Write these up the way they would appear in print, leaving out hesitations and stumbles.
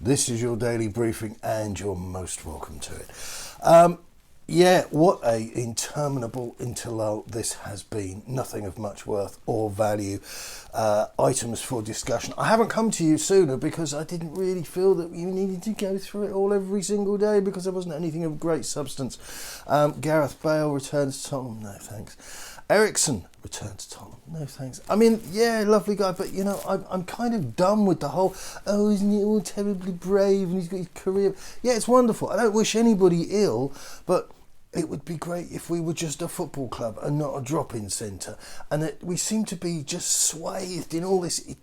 This is your daily briefing, and you're most welcome to it. Yeah, what a interminable interlude this has been. Nothing of much worth or value. Items for discussion. I haven't come to you sooner because I didn't really feel that you needed to go through it all every single day because there wasn't anything of great substance. Gareth Bale returns to Tottenham. No, thanks. Eriksen returned to Tottenham. No, thanks. I mean, yeah, lovely guy, but, you know, I'm kind of done with the whole, oh, isn't he all terribly brave and he's got his career. Yeah, it's wonderful. I don't wish anybody ill, but it would be great if we were just a football club and not a drop-in centre. And that we seem to be just swathed in all this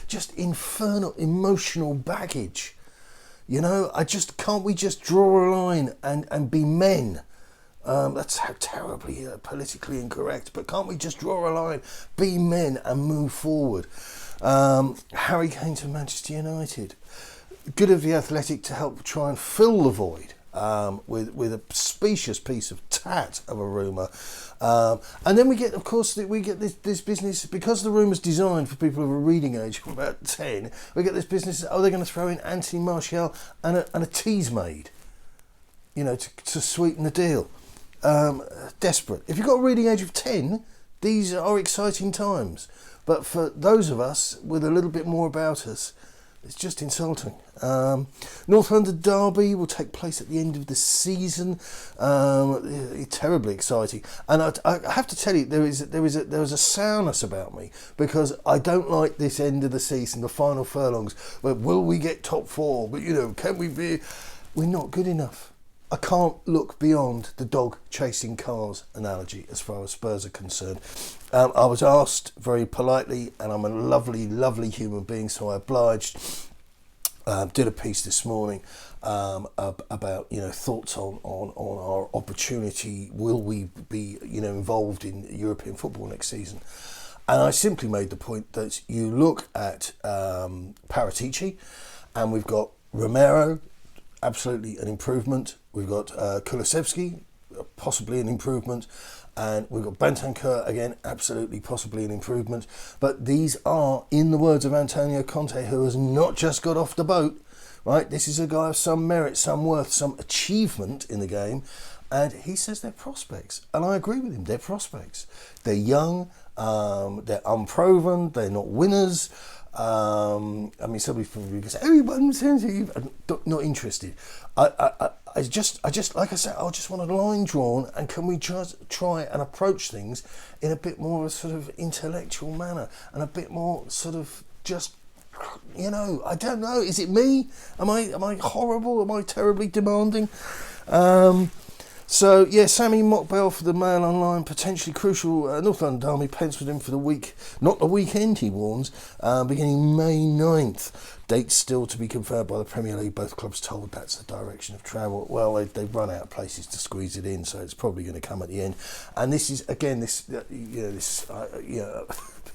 just infernal emotional baggage. You know, can't we just draw a line and be men? That's how terribly politically incorrect, but can't we just draw a line, be men and move forward? Harry Kane to Manchester United. Good of the Athletic to help try and fill the void with a specious piece of tat of a rumour. And then we get this business, because the rumour's designed for people of a reading age of about 10, we get this business, they're going to throw in Anthony Martial and a tease maid, you know, to sweeten the deal. Desperate. If you've got a reading age of 10, these are exciting times. But for those of us with a little bit more about us, it's just insulting. North London derby will take place at the end of the season. Terribly exciting, and I have to tell you, there was a sourness about me because I don't like this end of the season, the final furlongs. Where will we get top four? But, you know, can we be? We're not good enough. I can't look beyond the dog chasing cars analogy as far as Spurs are concerned. I was asked very politely, and I'm a lovely, lovely human being, so I obliged. Did a piece this morning about, you know, thoughts on our opportunity. Will we be, you know, involved in European football next season? And I simply made the point that you look at Paratici, and we've got Romero, absolutely an improvement. We've got Kulusevski, possibly an improvement. And we've got Bentancur, again, absolutely, possibly an improvement. But these are, in the words of Antonio Conte, who has not just got off the boat, right? This is a guy of some merit, some worth, some achievement in the game. And he says they're prospects. And I agree with him, they're prospects. They're young, they're unproven, they're not winners. I mean, somebody probably goes, everyone says I'm not interested. I just like I said, I just want a line drawn, and can we just try and approach things in a bit more of a sort of intellectual manner and a bit more sort of just, you know, I don't know. Is it me? Am I horrible? Am I terribly demanding? So, yeah, Sammy Mockbell for the Mail Online, potentially crucial. North London Derby penciled in for the week, not the weekend, he warns, beginning May 9th. Dates still to be confirmed by the Premier League. Both clubs told that's the direction of travel. Well, they've run out of places to squeeze it in, so it's probably going to come at the end. And this is, again,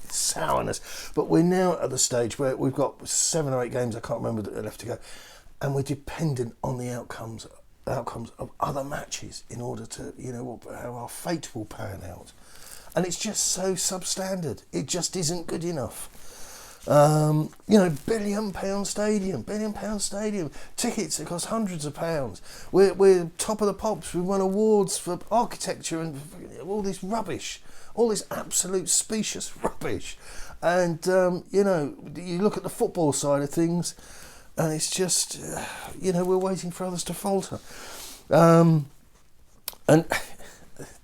sourness. But we're now at the stage where we've got 7 or 8 games, I can't remember, that are left to go. And we're dependent on the outcomes of other matches in order to, you know, how our fate will pan out. And it's just so substandard. It just isn't good enough. You know, £1 billion stadium. Tickets that cost hundreds of pounds. We're top of the pops. We won awards for architecture and all this rubbish. All this absolute specious rubbish. And, you know, you look at the football side of things, and it's just, you know, we're waiting for others to falter. And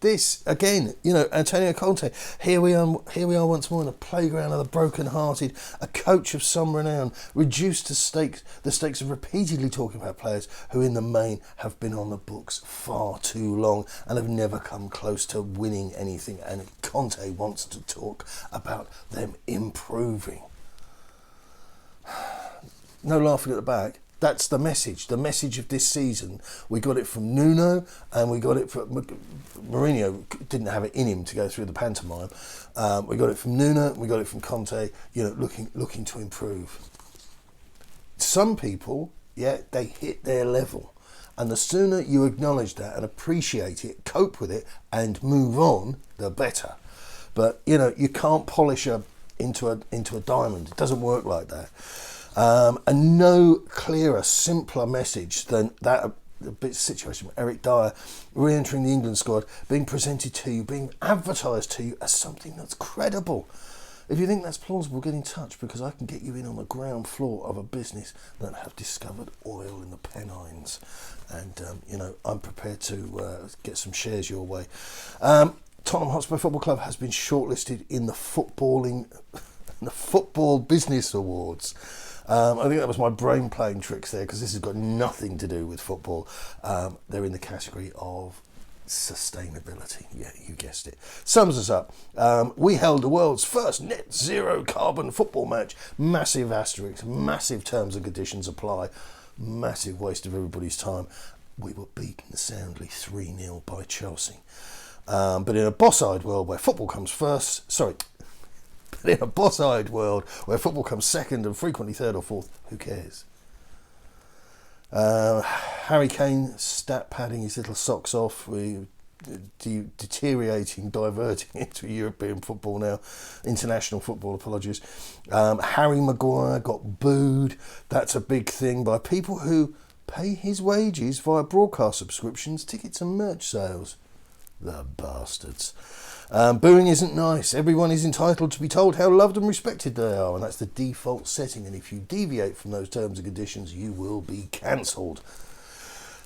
this, again, you know, Antonio Conte, here we are once more in a playground of the broken-hearted, a coach of some renown, reduced to the stakes of repeatedly talking about players who in the main have been on the books far too long and have never come close to winning anything, and Conte wants to talk about them improving. No laughing at the back. That's the message of this season. We got it from Nuno, and we got it from Mourinho. Didn't have it in him to go through the pantomime. We got it from Nuno, we got it from Conte, you know, looking to improve. Some people, yeah, they hit their level. And the sooner you acknowledge that and appreciate it, cope with it, and move on, the better. But, you know, you can't polish into a diamond. It doesn't work like that. And no clearer, simpler message than that bit situation with Eric Dyer re-entering the England squad, being presented to you, being advertised to you as something that's credible. If you think that's plausible, get in touch, because I can get you in on the ground floor of a business that have discovered oil in the Pennines. And, I'm prepared to get some shares your way. Tottenham Hotspur Football Club has been shortlisted in the Football Business Awards. I think that was my brain playing tricks there, because this has got nothing to do with football. They're in the category of sustainability. Yeah, you guessed it. Sums us up. We held the world's first net zero carbon football match. Massive asterisks, massive terms and conditions apply. Massive waste of everybody's time. We were beaten soundly 3-0 by Chelsea. But in a boss-eyed world where football comes first, but in a boss-eyed world where football comes second and frequently third or fourth, who cares? Harry Kane stat padding his little socks off, deteriorating, diverting into European football now, international football, apologies. Harry Maguire got booed. That's a big thing by people who pay his wages via broadcast subscriptions, tickets and merch sales. The bastards. Booing isn't nice. Everyone is entitled to be told how loved and respected they are, and that's the default setting, and if you deviate from those terms and conditions, you will be cancelled.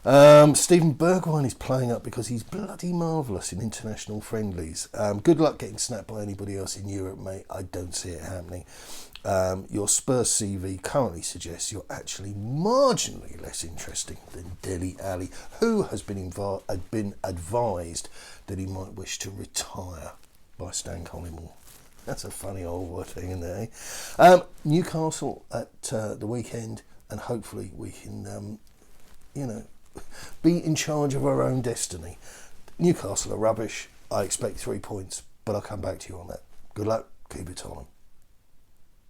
Stephen Bergwijn is playing up because he's bloody marvellous in international friendlies. Good luck getting snapped by anybody else in Europe, mate. I don't see it happening. Your Spurs CV currently suggests you're actually marginally less interesting than Dele Alli, who has been advised that he might wish to retire by Stan Collymore. That's a funny old word thing, isn't it? Newcastle at the weekend, and hopefully we can, be in charge of our own destiny. Newcastle are rubbish. I expect 3 points, but I'll come back to you on that. Good luck. Keep it on.